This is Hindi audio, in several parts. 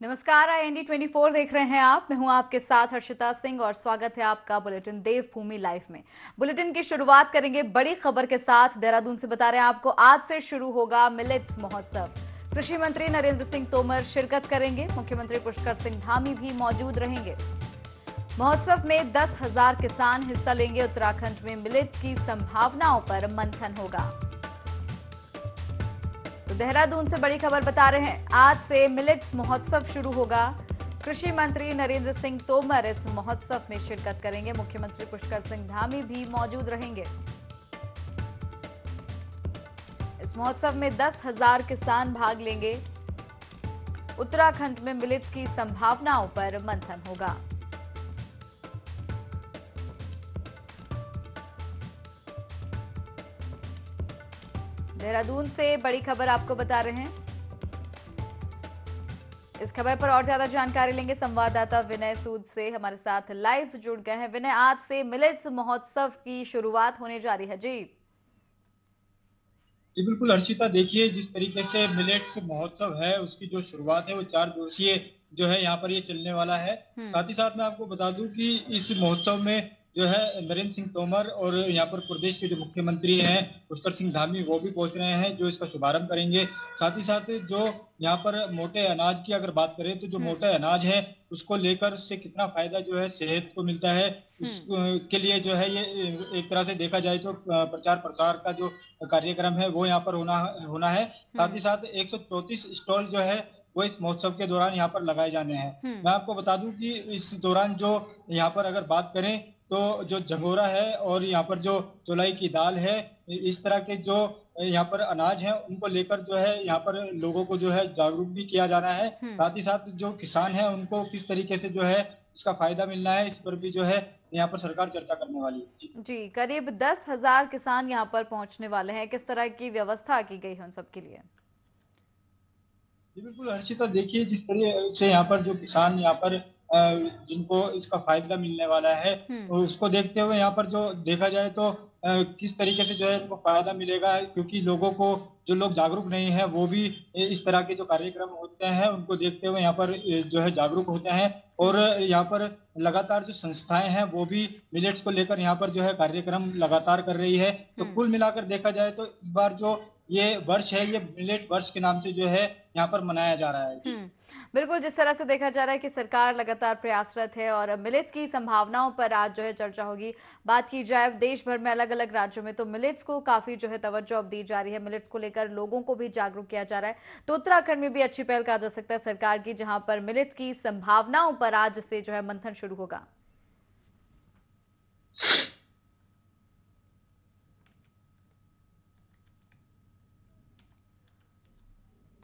नमस्कार, IND24 देख रहे हैं आप। मैं हूं आपके साथ हर्षिता सिंह और स्वागत है आपका बुलेटिन देवभूमि लाइव में। बुलेटिन की शुरुआत करेंगे बड़ी खबर के साथ। देहरादून से बता रहे हैं आपको, आज से शुरू होगा मिलेट्स महोत्सव। कृषि मंत्री नरेंद्र सिंह तोमर शिरकत करेंगे। मुख्यमंत्री पुष्कर सिंह धामी भी मौजूद रहेंगे। महोत्सव में 10,000 किसान हिस्सा लेंगे। उत्तराखंड में मिलेट्स की संभावनाओं पर मंथन होगा। तो देहरादून से बड़ी खबर बता रहे हैं, आज से मिलेट्स महोत्सव शुरू होगा। कृषि मंत्री नरेंद्र सिंह तोमर इस महोत्सव में शिरकत करेंगे। मुख्यमंत्री पुष्कर सिंह धामी भी मौजूद रहेंगे। इस महोत्सव में 10,000 किसान भाग लेंगे। उत्तराखंड में मिलेट्स की संभावनाओं पर मंथन होगा। देहरादून से बड़ी खबर आपको बता रहे हैं। इस खबर पर और ज्यादा जानकारी लेंगे। संवाददाता विनय सूद से हमारे साथ लाइव जुड़ गए हैं। विनय, आज से मिलेट्स महोत्सव की शुरुआत होने जा रही है। जी बिल्कुल हर्षिता, देखिए जिस तरीके से मिलेट्स महोत्सव है उसकी जो शुरुआत है वो 4 दिवसीय जो है यहाँ पर ये चलने वाला है। साथ ही साथ मैं आपको बता दूं कि इस महोत्सव में जो है नरेंद्र सिंह तोमर और यहाँ पर प्रदेश के जो मुख्यमंत्री हैं पुष्कर सिंह धामी वो भी पहुंच रहे हैं, जो इसका शुभारंभ करेंगे। साथ ही साथ जो यहाँ पर मोटे अनाज की अगर बात करें तो जो मोटे अनाज है उसको लेकर उससे कितना फायदा जो है सेहत को मिलता है, उसके लिए जो है ये एक तरह से देखा जाए तो प्रचार प्रसार का जो कार्यक्रम है वो यहाँ पर होना होना है। साथ ही साथ 134 स्टॉल जो है वो इस महोत्सव के दौरान यहाँ पर लगाए जाने हैं। मैं आपको बता दूं कि इस दौरान जो यहाँ पर अगर बात करें तो जो झंगोरा है और यहाँ पर जो चौलाई की दाल है, इस तरह के जो यहाँ पर अनाज है उनको लेकर जो है यहाँ पर लोगों को जो है जागरूक भी किया जाना है। साथ ही साथ जो किसान है उनको किस तरीके से जो है इसका फायदा मिलना है, इस पर भी जो है यहाँ पर सरकार चर्चा करने वाली है। जी, करीब 10,000 किसान यहाँ पर पहुंचने वाले हैं। किस तरह की व्यवस्था की गई है उन सबके लिए? जी बिल्कुल हर्षिता, देखिए जिस तरह से यहाँ पर जो किसान यहाँ पर जिनको इसका फायदा मिलने वाला है तो उसको देखते हुए यहाँ पर जो देखा जाए तो किस तरीके से जो है इनको फायदा मिलेगा, क्योंकि लोगों को जो लोग जागरूक नहीं है वो भी इस तरह के जो कार्यक्रम होते हैं उनको देखते हुए यहाँ पर जो है जागरूक होते हैं। और यहाँ पर लगातार जो संस्थाएं हैं वो भी मिलेट्स को लेकर यहाँ पर जो है कार्यक्रम लगातार कर रही है। तो कुल मिलाकर देखा जाए तो इस बार जो ये वर्ष है ये मिलेट वर्ष के नाम से जो है यहाँ पर मनाया जा रहा है। जी बिल्कुल, जिस तरह से देखा जा रहा है कि सरकार लगातार प्रयासरत है और मिलेट्स की संभावनाओं पर आज जो है चर्चा होगी। बात की जाए देश भर में अलग अलग राज्यों में तो मिलेट्स को काफी जो है तवज्जो अब दी जा रही है। मिलेट्स को लेकर लोगों को भी जागरूक किया जा रहा है। तो उत्तराखंड में भी अच्छी पहल कहा जा सकता है सरकार की, जहां पर मिलेट्स की संभावनाओं पर आज से जो है मंथन शुरू होगा।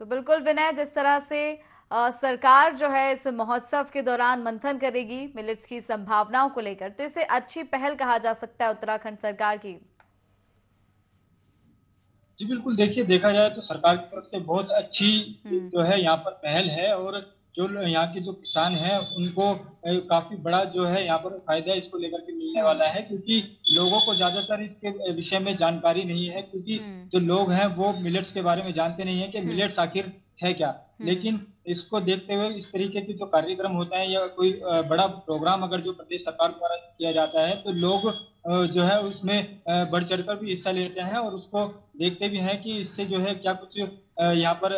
तो बिल्कुल विनय, जिस तरह से सरकार जो है इस महोत्सव के दौरान मंथन करेगी मिलेट्स की संभावनाओं को लेकर, तो इसे अच्छी पहल कहा जा सकता है उत्तराखंड सरकार की। जी बिल्कुल, देखिए देखा जाए तो सरकार की तरफ से बहुत अच्छी जो है यहाँ पर पहल है। और जो यहाँ के जो किसान हैं उनको काफी बड़ा जो है यहाँ पर फायदा इसको लेकर के मिलने वाला है, क्योंकि लोगों को ज्यादातर इसके विषय में जानकारी नहीं है, क्योंकि जो लोग हैं वो मिलेट्स के बारे में जानते नहीं है कि मिलेट्स आखिर है क्या। लेकिन इसको देखते हुए इस तरीके के जो कार्यक्रम होते हैं या कोई बड़ा प्रोग्राम अगर जो प्रदेश सरकार द्वारा किया जाता है तो लोग जो है उसमें बढ़ चढ़कर भी हिस्सा लेते हैं और उसको देखते भी हैं कि इससे जो है क्या कुछ यहाँ पर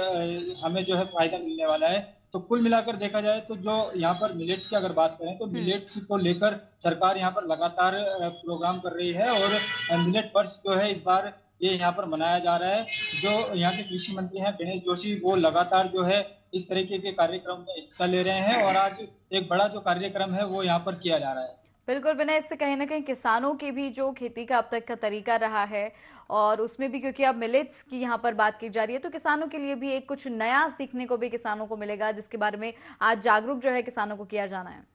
हमें जो है फायदा मिलने वाला है। तो कुल मिलाकर देखा जाए तो जो यहाँ पर मिलेट्स की अगर बात करें तो मिलेट्स को लेकर सरकार यहाँ पर लगातार प्रोग्राम कर रही है। और मिलेट वर्ष जो है इस बार ये यहाँ पर मनाया जा रहा है। जो यहाँ के कृषि मंत्री हैं गणेश जोशी, वो लगातार जो है इस तरीके के कार्यक्रम में हिस्सा ले रहे हैं और आज एक बड़ा जो कार्यक्रम है वो यहाँ पर किया जा रहा है। बिल्कुल विनय, इससे कहीं ना कहीं किसानों की भी जो खेती का अब तक का तरीका रहा है और उसमें भी क्योंकि अब मिलेट्स की यहाँ पर बात की जा रही है, तो किसानों के लिए भी एक कुछ नया सीखने को भी किसानों को मिलेगा, जिसके बारे में आज जागरूक जो है किसानों को किया जाना है।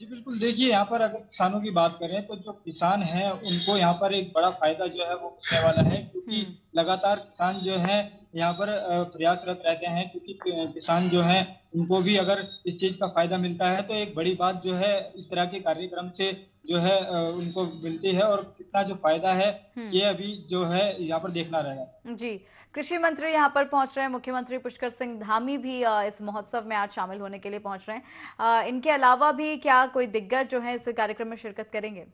जी बिल्कुल, देखिए यहाँ पर अगर किसानों की बात करें तो जो किसान हैं उनको यहाँ पर एक बड़ा फायदा जो है वो मिलने वाला है, क्योंकि लगातार किसान जो है यहाँ पर प्रयासरत रहते हैं, क्योंकि किसान जो हैं उनको भी अगर इस चीज का फायदा मिलता है तो एक बड़ी बात जो है इस तरह के कार्यक्रम से जो है उनको मिलती है और कितना जो फायदा है ये अभी जो है यहाँ पर देखना रहेगा। जी, कृषि मंत्री यहाँ पर पहुंच रहे हैं, मुख्यमंत्री पुष्कर सिंह धामी भी इस महोत्सव में आज शामिल होने के लिए पहुंच रहे हैं। इनके अलावा भी क्या कोई दिग्गज जो है इस कार्यक्रम में शिरकत करेंगे?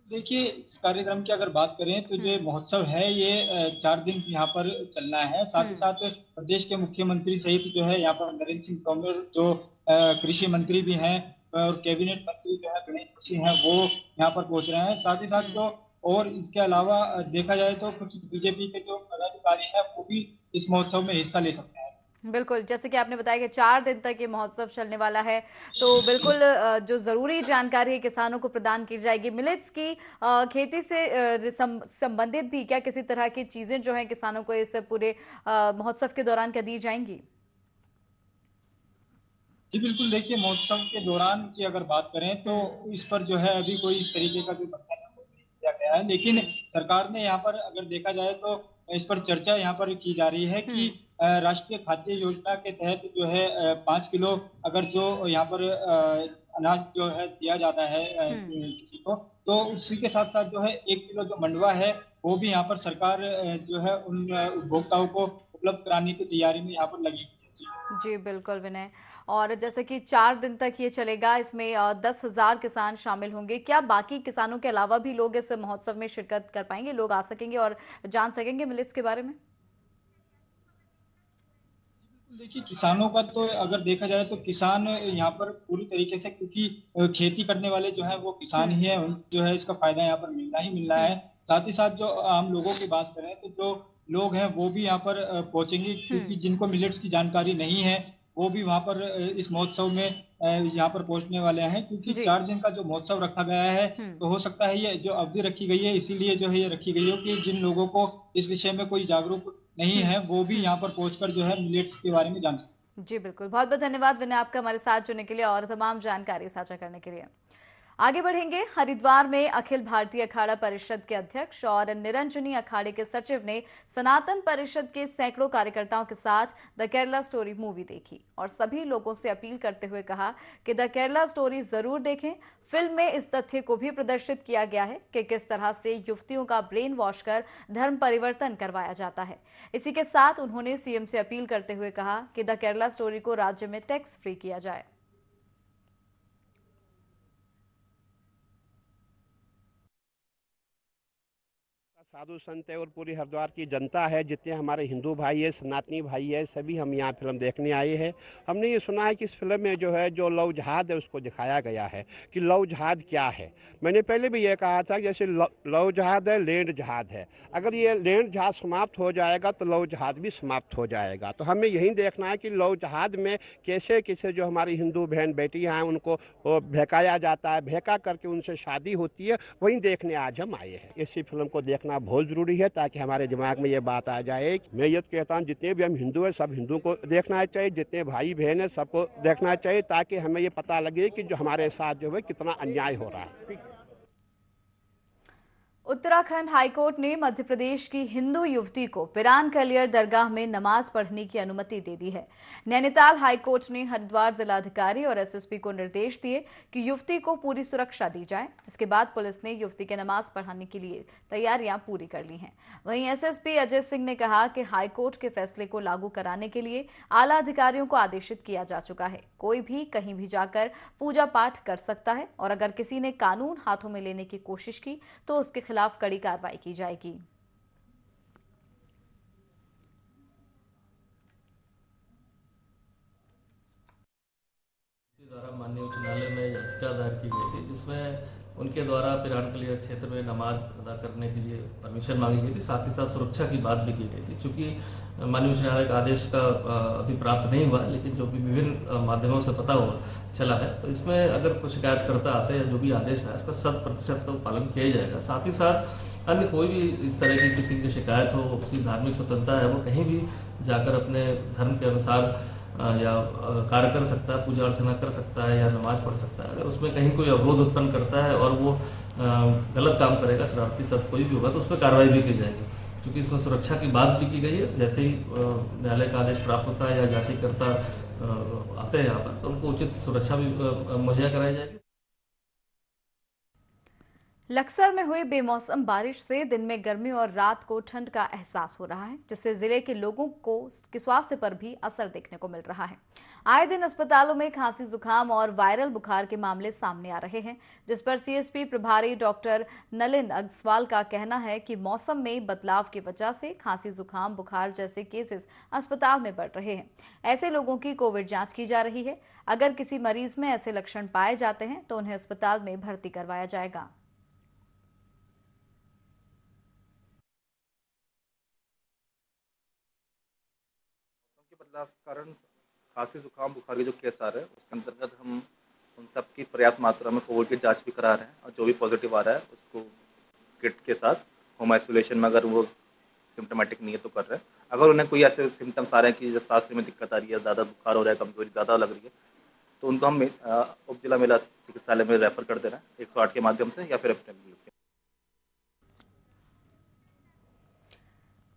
देखिए, इस कार्यक्रम की अगर बात करें तो जो महोत्सव है ये 4 दिन यहाँ पर चलना है। साथ ही साथ प्रदेश के मुख्यमंत्री सहित जो है यहाँ पर नरेंद्र सिंह तोमर जो कृषि मंत्री भी हैं और कैबिनेट मंत्री जो है गणेश जोशी हैं वो यहाँ पर पहुंच रहे हैं। साथ ही साथ जो और इसके अलावा देखा जाए तो कुछ बीजेपी के जो पदाधिकारी हैं वो भी इस महोत्सव में हिस्सा ले सकते हैं। बिल्कुल, जैसे कि आपने बताया कि 4 दिन तक ये महोत्सव चलने वाला है, तो बिल्कुल जो ज़रूरी जानकारी है किसानों को प्रदान की जाएगी। मिलेट्स की खेती से संबंधित भी क्या किसी तरह की चीज़ें जो हैं किसानों को इस पूरे महोत्सव के दौरान क्या दी जाएंगी? जी बिल्कुल, देखिए महोत्सव के दौरान की अगर बात करें तो इस पर जो है अभी कोई इस तरीके का कोई बंधन नहीं किया गया है, लेकिन सरकार ने यहाँ पर अगर देखा जाए तो इस पर चर्चा यहाँ पर की जा रही है कि राष्ट्रीय खाद्य योजना के तहत जो है 5 किलो अगर जो यहाँ पर अनाज जो है दिया जाता है किसी को, तो उसी के साथ साथ जो है 1 किलो जो मंडवा है वो भी यहाँ पर सरकार जो है उन उपभोक्ताओं को उपलब्ध कराने की तैयारी में यहाँ पर लगी हुई है। जी बिल्कुल विनय, और जैसे कि 4 दिन तक ये चलेगा, इसमें 10,000 किसान शामिल होंगे। क्या बाकी किसानों के अलावा भी लोग इस महोत्सव में शिरकत कर पाएंगे, लोग आ सकेंगे और जान सकेंगे मिलेट्स के बारे में? देखिए, किसानों का तो अगर देखा जाए तो किसान यहाँ पर पूरी तरीके से, क्योंकि खेती करने वाले जो है वो किसान ही है, जो है इसका फायदा यहाँ पर मिलना ही मिलना है। साथ ही साथ जो आम लोगों की बात करें तो जो लोग हैं वो भी यहाँ पर पहुंचेंगे, क्योंकि जिनको मिलेट्स की जानकारी नहीं है वो भी वहाँ पर इस महोत्सव में यहाँ पर पहुंचने वाले हैं, क्योंकि 4 दिन का जो महोत्सव रखा गया है तो हो सकता है ये जो अवधि रखी गई है इसीलिए जो है ये रखी गई हो कि जिन लोगों को इस विषय में कोई जागरूक नहीं है वो भी यहाँ पर पहुंचकर जो है मिलेट्स के बारे में जान सकते। जी बिल्कुल, बहुत बहुत धन्यवाद विनय आपका हमारे साथ जुड़ने के लिए और तमाम जानकारी साझा करने के लिए। आगे बढ़ेंगे। हरिद्वार में अखिल भारतीय अखाड़ा परिषद के अध्यक्ष और निरंजनी अखाड़े के सचिव ने सनातन परिषद के सैकड़ों कार्यकर्ताओं के साथ द केरला स्टोरी मूवी देखी और सभी लोगों से अपील करते हुए कहा कि द केरला स्टोरी जरूर देखें। फिल्म में इस तथ्य को भी प्रदर्शित किया गया है कि किस तरह से युवतियों का ब्रेन वॉश कर धर्म परिवर्तन करवाया जाता है। इसी के साथ उन्होंने सीएम से अपील करते हुए कहा कि द केरला स्टोरी को राज्य में टैक्स फ्री किया जाए। साधु संत है और पूरी हरिद्वार की जनता है, जितने हमारे हिंदू भाई है, सनातनी भाई है, सभी हम यहाँ फिल्म देखने आए हैं। हमने ये सुना है कि इस फिल्म में जो है जो लव जहाद है उसको दिखाया गया है कि लव जहाद क्या है। मैंने पहले भी ये कहा था जैसे लव जहाद है, लैंड जहाद है। अगर ये लैंड जहाद समाप्त हो जाएगा तो लव जहाद भी समाप्त हो जाएगा। तो हमें यही देखना है कि लव जहाद में कैसे कैसे जो हमारी हिंदू बहन बेटियाँ हैं उनको बहकाया जाता है, बहका करके उनसे शादी होती है, वही देखने आज हम आए हैं। इसी फिल्म को देखना बहुत जरूरी है ताकि हमारे दिमाग में ये बात आ जाए। मैं ये कहता हूँ जितने भी हम हिंदू हैं सब हिंदुओं को देखना चाहिए, जितने भाई बहन हैं सबको देखना चाहिए, ताकि हमें ये पता लगे कि जो हमारे साथ जो है कितना अन्याय हो रहा है। उत्तराखंड हाईकोर्ट ने मध्य प्रदेश की हिंदू युवती को पिरान कलियर दरगाह में नमाज पढ़ने की अनुमति दे दी है। नैनीताल हाईकोर्ट ने हरिद्वार जिलाधिकारी और एसएसपी को निर्देश दिए कि युवती को पूरी सुरक्षा दी जाए, जिसके बाद पुलिस ने युवती के नमाज पढ़ाने के लिए तैयारियां पूरी कर ली हैं। वहीं एसएसपी अजय सिंह ने कहा कि हाईकोर्ट के फैसले को लागू कराने के लिए आला अधिकारियों को आदेशित किया जा चुका है। कोई भी कहीं भी जाकर पूजा पाठ कर सकता है और अगर किसी ने कानून हाथों में लेने की कोशिश की तो उसके खिलाफ कड़ी कार्रवाई की जाएगी। द्वारा माननीय उच्च न्यायालय में याचिका दायर की गई थी जिसमें उनके द्वारा पिरान कलियर क्षेत्र में नमाज अदा करने के लिए परमिशन मांगी गई थी। साथ ही साथ सुरक्षा की बात भी की गई थी। चूंकि माननीय उच्च न्यायालय का आदेश का अभी प्राप्त नहीं हुआ, लेकिन जो भी विभिन्न माध्यमों से पता हुआ चला है, तो इसमें अगर कोई शिकायतकर्ता आते हैं जो भी आदेश है इसका 100% तो पालन किया जाएगा। साथ ही साथ अन्य कोई भी इस तरह की किसी की शिकायत हो, किसी धार्मिक स्वतंत्रता है, वो कहीं भी जाकर अपने धर्म के अनुसार या कार्य कर सकता है, पूजा अर्चना कर सकता है या नमाज पढ़ सकता है। अगर उसमें कहीं कोई अवरोध उत्पन्न करता है और वो गलत काम करेगा, शरारती तत्व कोई भी होगा, तो उस पर कार्रवाई भी की जाएगी। क्योंकि इसमें सुरक्षा की बात भी की गई है। जैसे ही न्यायालय का आदेश प्राप्त होता है या जांचकर्ता आते हैं यहाँ पर, तो उनको उचित सुरक्षा भी मुहैया कराई जाएगी। लक्सर में हुई बेमौसम बारिश से दिन में गर्मी और रात को ठंड का एहसास हो रहा है, जिससे जिले के लोगों के स्वास्थ्य पर भी असर देखने को मिल रहा है। आए दिन अस्पतालों में खांसी, जुकाम और वायरल बुखार के मामले सामने आ रहे हैं, जिस पर सीएसपी प्रभारी डॉक्टर नलिन अग्रवाल का कहना है कि मौसम में बदलाव की वजह से खांसी, जुकाम, बुखार जैसे केसेस अस्पताल में बढ़ रहे हैं। ऐसे लोगों की कोविड जांच की जा रही है। अगर किसी मरीज में ऐसे लक्षण पाए जाते हैं तो उन्हें अस्पताल में भर्ती करवाया जाएगा। बदलाव के कारण खांसी, जुकाम, बुखार के जो केस आ रहे हैं उसके अंतर्गत हम उन सब की पर्याप्त मात्रा में कोविड की जांच भी करा रहे हैं, और जो भी पॉजिटिव आ रहा है उसको किट के साथ होम आइसोलेशन में, अगर वो सिम्टोमेटिक नहीं है तो कर रहे हैं। अगर उन्हें कोई ऐसे सिम्टम्स आ रहे हैं कि जैसे सांस में दिक्कत आ रही है, ज़्यादा बुखार हो रहा है, कमजोरी ज़्यादा लग रही है, तो उनको हम उप जिला महिला चिकित्सालय में रेफर कर दे रहे हैं 108 के माध्यम से या फिर एम्बुलेंस के।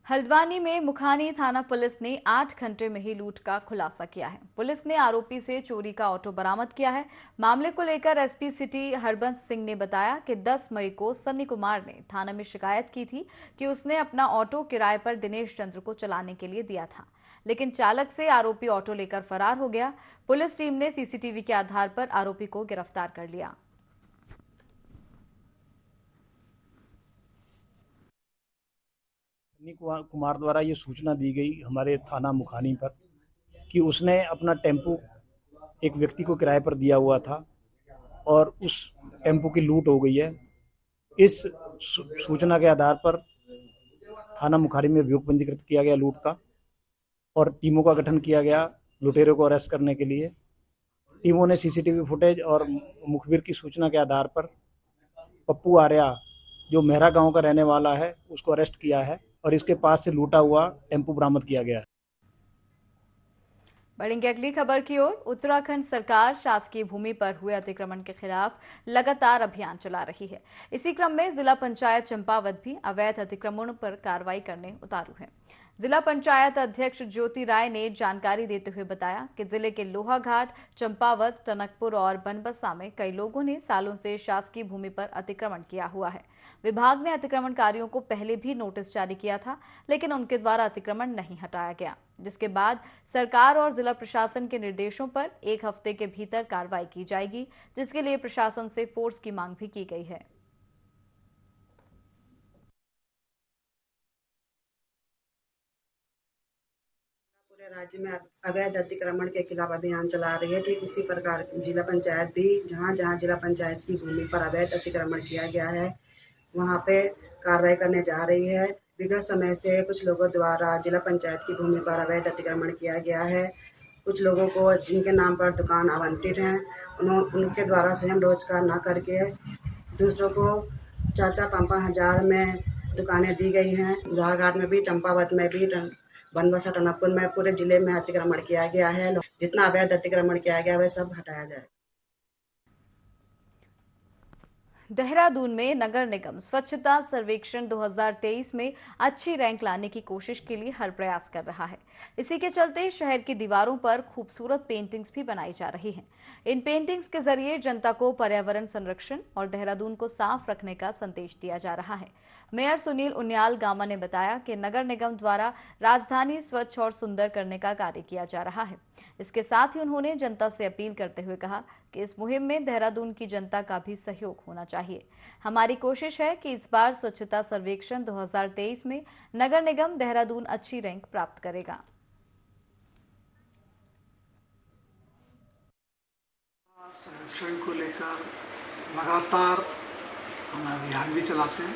हल्द्वानी में मुखानी थाना पुलिस ने 8 घंटे में ही लूट का खुलासा किया है। पुलिस ने आरोपी से चोरी का ऑटो बरामद किया है। मामले को लेकर एसपी सिटी हरबंस सिंह ने बताया कि 10 मई को सन्नी कुमार ने थाना में शिकायत की थी कि उसने अपना ऑटो किराए पर दिनेश चंद्र को चलाने के लिए दिया था, लेकिन चालक से आरोपी ऑटो लेकर फरार हो गया। पुलिस टीम ने सीसीटीवी के आधार पर आरोपी को गिरफ्तार कर लिया। सन्नी कुमार द्वारा ये सूचना दी गई हमारे थाना मुखानी पर कि उसने अपना टेम्पो एक व्यक्ति को किराए पर दिया हुआ था और उस टेम्पो की लूट हो गई है। इस सूचना के आधार पर थाना मुखानी में अभियोग पंजीकृत किया गया लूट का, और टीमों का गठन किया गया लुटेरों को अरेस्ट करने के लिए। टीमों ने सीसीटीवी फुटेज और मुखबिर की सूचना के आधार पर पप्पू आर्या, जो मेहरा गांव का रहने वाला है, उसको अरेस्ट किया है और इसके पास से लूटा हुआ टेम्पो बरामद किया गया है। बढ़ेंगे अगली खबर की ओर। उत्तराखंड सरकार शासकीय भूमि पर हुए अतिक्रमण के खिलाफ लगातार अभियान चला रही है। इसी क्रम में जिला पंचायत चंपावत भी अवैध अतिक्रमण पर कार्रवाई करने उतारू है। जिला पंचायत अध्यक्ष ज्योति राय ने जानकारी देते हुए बताया कि जिले के लोहाघाट, चंपावत, टनकपुर और बनबसा में कई लोगों ने सालों से शासकीय भूमि पर अतिक्रमण किया हुआ है। विभाग ने अतिक्रमणकारियों को पहले भी नोटिस जारी किया था, लेकिन उनके द्वारा अतिक्रमण नहीं हटाया गया, जिसके बाद सरकार और जिला प्रशासन के निर्देशों पर 1 हफ्ते के भीतर कार्रवाई की जाएगी, जिसके लिए प्रशासन से फोर्स की मांग भी की गई है। राज्य में अवैध अतिक्रमण के खिलाफ अभियान चला रही है। ठीक उसी प्रकार जिला पंचायत भी जहां जहां जिला पंचायत की भूमि पर अवैध अतिक्रमण किया गया है, वहां पे कार्रवाई करने जा रही है। विगत समय से कुछ लोगों द्वारा जिला पंचायत की भूमि पर अवैध अतिक्रमण किया गया है। कुछ लोगों को जिनके नाम पर दुकान आवंटित हैं, उनके द्वारा स्वयं रोजगार न करके दूसरों को 4-5 हजार में दुकानें दी गई हैं। लोहाघाट में भी, चंपावत में भी, बनबसा, टनकपुर में, पूरे जिले में अतिक्रमण किया गया है। जितना अवैध अतिक्रमण किया गया वह सब हटाया जाए। देहरादून में नगर निगम स्वच्छता सर्वेक्षण 2023 में अच्छी रैंक लाने की कोशिश के लिए हर प्रयास कर रहा है। इसी के चलते शहर की दीवारों पर खूबसूरत पेंटिंग्स भी बनाई जा रही हैं। इन पेंटिंग्स के जरिए जनता को पर्यावरण संरक्षण और देहरादून को साफ रखने का संदेश दिया जा रहा है। मेयर सुनील उनियाल गामा ने बताया कि नगर निगम द्वारा राजधानी स्वच्छ और सुंदर करने का कार्य किया जा रहा है। इसके साथ ही उन्होंने जनता से अपील करते हुए कहा कि इस मुहिम में देहरादून की जनता का भी सहयोग होना चाहिए। हमारी कोशिश है कि इस बार स्वच्छता सर्वेक्षण 2023 में नगर निगम देहरादून अच्छी रैंक प्राप्त करेगा। सर्वेक्षण को लेकर लगातार हम अभियान भी चलाते हैं,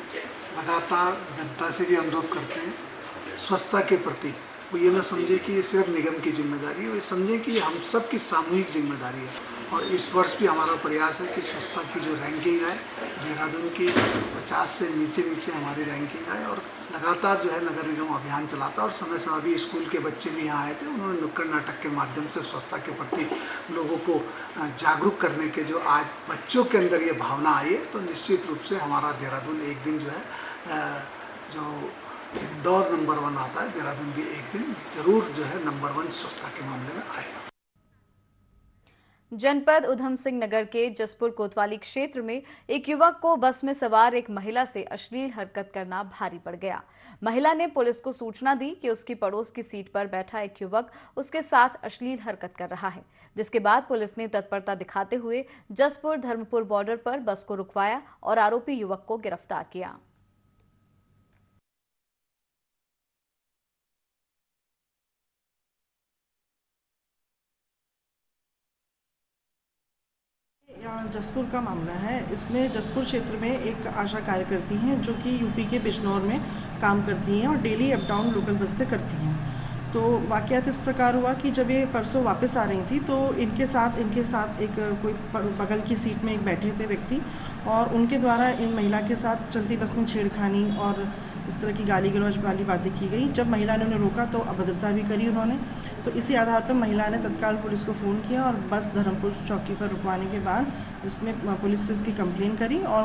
लगातार जनता से भी अनुरोध करते हैं स्वच्छता के प्रति वो ये न समझे कि ये सिर्फ निगम की जिम्मेदारी है, वो ये समझे कि हम सब की सामूहिक जिम्मेदारी है। और इस वर्ष भी हमारा प्रयास है कि स्वच्छता की जो रैंकिंग है देहरादून की 50 से नीचे हमारी रैंकिंग है। और लगातार जो है नगर निगम अभियान चलाता है और समय समय अभी स्कूल के बच्चे भी यहाँ आए थे, उन्होंने नुक्कड़ नाटक के माध्यम से स्वच्छता के प्रति लोगों को जागरूक करने के जो आज बच्चों के अंदर ये भावना आई है, तो निश्चित रूप से हमारा देहरादून एक दिन जो है जो इंदौर नंबर 1 आता है, देहरादून भी एक दिन जरूर जो है नंबर 1 स्वच्छता के मामले में आएगा। जनपद उधम सिंह नगर के जसपुर कोतवाली क्षेत्र में एक युवक को बस में सवार एक महिला से अश्लील हरकत करना भारी पड़ गया। महिला ने पुलिस को सूचना दी कि उसकी पड़ोस की सीट पर बैठा एक युवक उसके साथ अश्लील हरकत कर रहा है, जिसके बाद पुलिस ने तत्परता दिखाते हुए जसपुर धर्मपुर बॉर्डर पर बस को रुकवाया और आरोपी युवक को गिरफ्तार किया। जसपुर का मामला है। इसमें जसपुर क्षेत्र में एक आशा कार्यकर्ती हैं जो कि यूपी के बिजनौर में काम करती हैं और daily up down local bus से करती हैं। तो वाकयात इस प्रकार हुआ कि जब ये परसों वापस आ रही थी तो इनके साथ एक कोई बगल की सीट में एक बैठे थे व्यक्ति और उनके द्वारा इन महिला के साथ चलती बस में छेड़खानी और इस तरह की गाली गलौज वाली बातें की गई। जब महिला ने उन्हें रोका तो अभद्रता भी करी उन्होंने। तो इसी आधार पर महिला ने तत्काल पुलिस को फ़ोन किया और बस धर्मपुर चौकी पर रुकवाने के बाद इसमें पुलिस से इसकी कंप्लेन करी और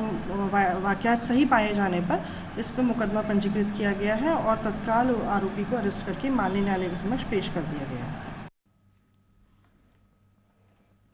वाकयात सही पाए जाने पर इस पर मुकदमा पंजीकृत किया गया है और तत्काल आरोपी को अरेस्ट करके माननीय न्यायालय के समक्ष पेश कर दिया गया है।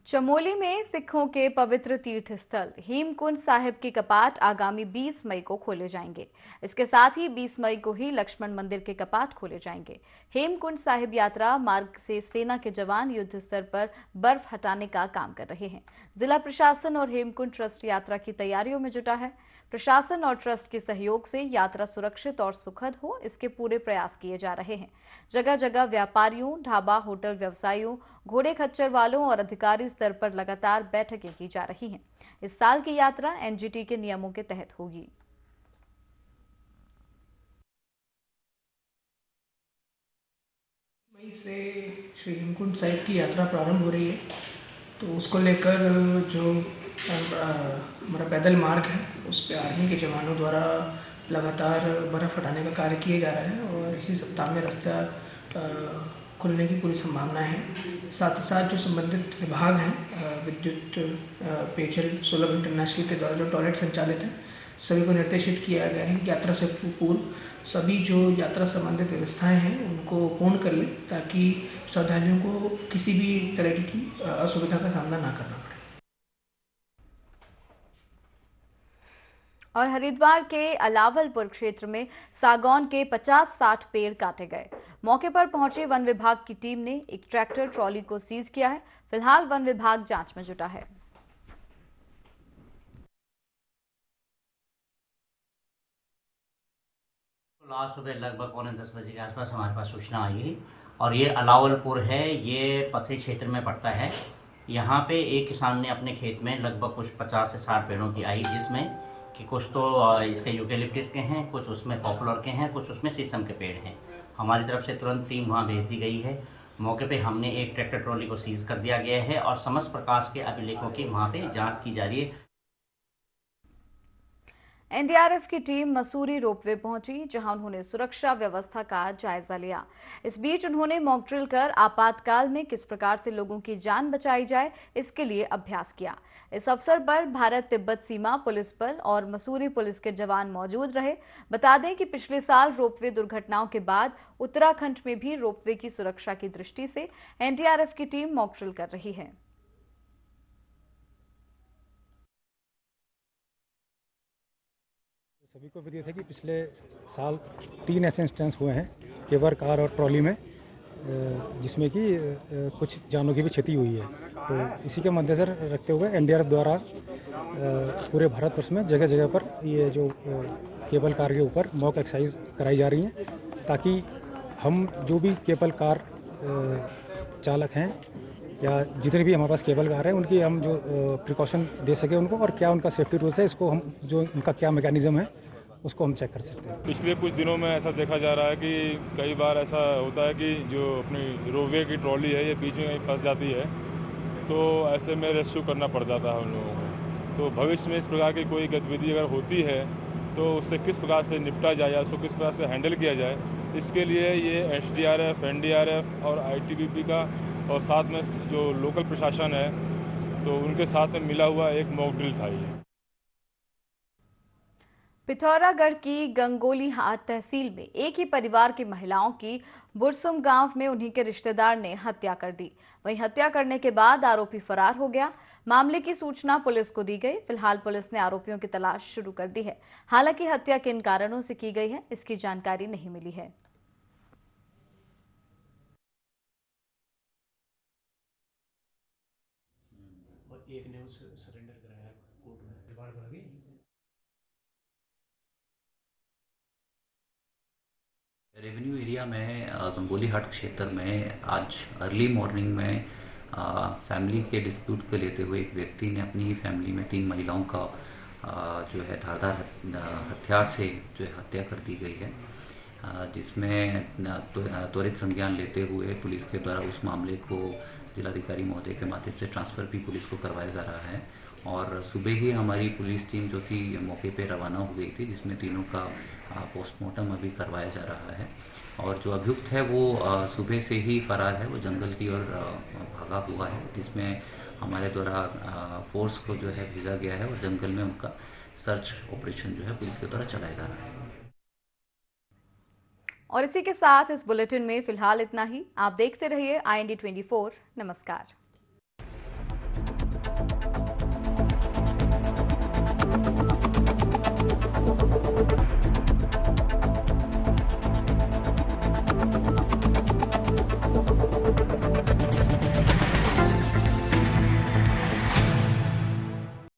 चमोली में सिखों के पवित्र तीर्थ स्थल हेमकुंड साहिब के कपाट आगामी 20 मई को खोले जाएंगे। इसके साथ ही 20 मई को ही लक्ष्मण मंदिर के कपाट खोले जाएंगे। हेमकुंड साहिब यात्रा मार्ग से सेना के जवान युद्ध स्तर पर बर्फ हटाने का काम कर रहे हैं। जिला प्रशासन और हेमकुंड ट्रस्ट यात्रा की तैयारियों में जुटा है। प्रशासन और ट्रस्ट के सहयोग से यात्रा सुरक्षित और सुखद हो, इसके पूरे प्रयास किए जा रहे हैं। जगह जगह व्यापारियों, ढाबा, होटल व्यवसायियों, घोड़े खच्चर वालों और अधिकारी स्तर पर लगातार बैठकें की जा रही हैं। इस साल की यात्रा एनजीटी के नियमों के तहत होगी। मई से श्री हेमकुंड साहिब की यात्रा प्रारंभ हो रही है, तो उसको लेकर जो हमारा पैदल मार्ग है उस पर आर्मी के जवानों द्वारा लगातार बर्फ़ हटाने का कार्य किया जा रहा है और इसी सप्ताह में रास्ता खुलने की पूरी संभावना है। साथ ही साथ जो संबंधित विभाग हैं, विद्युत, पेयजल, सुलभ इंटरनेशनल के द्वारा जो टॉयलेट संचालित हैं, सभी को निर्देशित किया गया है कि यात्रा से पूर्व सभी जो यात्रा संबंधित व्यवस्थाएं हैं उनको पूर्ण कर लें ताकि श्रद्धालुओं को किसी भी तरह की असुविधा का सामना ना करना पड़े। और हरिद्वार के अलावलपुर क्षेत्र में सागौन के 50-60 पेड़ काटे गए। मौके पर पहुंचे वन विभाग की टीम ने एक ट्रैक्टर ट्रॉली को सीज किया है। फिलहाल वन विभाग जांच में जुटा है। आज सुबह लगभग 9:45 बजे के आसपास हमारे पास सूचना आई और ये अलावलपुर है, ये पथरी क्षेत्र में पड़ता है। यहाँ पे एक किसान ने अपने खेत में लगभग कुछ 50 से 60 पेड़ों की आई, जिसमें कि कुछ तो इसके यूकेलिप्टस के हैं, कुछ उसमें पॉपुलर के हैं, कुछ उसमें शीशम के पेड़ हैं। हमारी तरफ से तुरंत टीम वहाँ भेज दी गई है। मौके पे हमने एक ट्रैक्टर ट्रॉली को सीज कर दिया गया है और समस्त प्रकार के अभिलेखों की वहाँ पे जांच की जा रही है। एनडीआरएफ की टीम मसूरी रोपवे पहुंची, जहां उन्होंने सुरक्षा व्यवस्था का जायजा लिया। इस बीच उन्होंने मॉक ड्रिल कर आपातकाल में किस प्रकार से लोगों की जान बचाई जाए, इसके लिए अभ्यास किया। इस अवसर पर भारत तिब्बत सीमा पुलिस बल और मसूरी पुलिस के जवान मौजूद रहे। बता दें कि पिछले साल रोपवे दुर्घटनाओं के बाद उत्तराखंड में भी रोपवे की सुरक्षा की दृष्टि से एनडीआरएफ की टीम मॉक ड्रिल कर रही है। सभी को विदित है कि पिछले साल 3 ऐसे इंस्टेंस हुए हैं केबर कार और ट्रॉली में, जिसमें कि कुछ जानों की भी क्षति हुई है। तो इसी के मद्देनजर रखते हुए एनडीआरएफ द्वारा पूरे भारतवर्ष में जगह जगह पर ये जो केबल कार के ऊपर मॉक एक्सरसाइज कराई जा रही हैं, ताकि हम जो भी केबल कार चालक हैं या जितने भी हमारे पास केबल कार हैं उनकी हम जो प्रिकॉशन दे सके उनको, और क्या उनका सेफ्टी रूल्स है, इसको हम जो उनका क्या मैकेनिज्म है उसको हम चेक कर सकते हैं। पिछले कुछ दिनों में ऐसा देखा जा रहा है कि कई बार ऐसा होता है कि जो अपनी रोपवे की ट्रॉली है ये बीच में कहीं फंस जाती है, तो ऐसे में रेस्क्यू करना पड़ जाता है उन लोगों को। तो भविष्य में इस प्रकार की कोई गतिविधि अगर होती है तो उससे किस प्रकार से निपटा जाए या उसको किस प्रकार से हैंडल किया जाए, इसके लिए ये एसडीआरएफ, एनडीआरएफ और आईटीबीपी का और साथ में जो लोकल प्रशासन है तो उनके साथ में मिला हुआ एक मॉक ड्रिल था। ये पिथौरागढ़ की गंगोली हाट तहसील में एक ही परिवार की महिलाओं की बुरसुम गांव में उन्हीं के रिश्तेदार ने हत्या कर दी। वहीं हत्या करने के बाद आरोपी फरार हो गया। मामले की सूचना पुलिस को दी गई। फिलहाल पुलिस ने आरोपियों की तलाश शुरू कर दी है। हालांकि हत्या किन कारणों से की गई है, इसकी जानकारी नहीं मिली है। और एक ने उस सरेंडर कराया कोर्ट में। बाढ़ बढ़ गई। रेवेन्यू एरिया में गंगोली हाट क्षेत्र में आज अर्ली मॉर्निंग में फैमिली के डिस्प्यूट को लेते हुए एक व्यक्ति ने अपनी ही फैमिली में 3 महिलाओं का जो है धारदार हथियार से जो है हत्या कर दी गई है, जिसमें त्वरित संज्ञान लेते हुए पुलिस के द्वारा उस मामले को जिलाधिकारी महोदय के माध्यम से ट्रांसफ़र भी पुलिस को करवाया जा रहा है। और सुबह ही हमारी पुलिस टीम जो थी मौके पे रवाना हो गई थी, जिसमें तीनों का पोस्टमार्टम अभी करवाया जा रहा है। और जो अभियुक्त है वो सुबह से ही फरार है, वो जंगल की ओर भागा हुआ है, जिसमें हमारे द्वारा फोर्स को जो है भेजा गया है और जंगल में उनका सर्च ऑपरेशन जो है पुलिस के द्वारा चलाया जा रहा है। और इसी के साथ इस बुलेटिन में फिलहाल इतना ही। आप देखते रहिए IND 24। नमस्कार।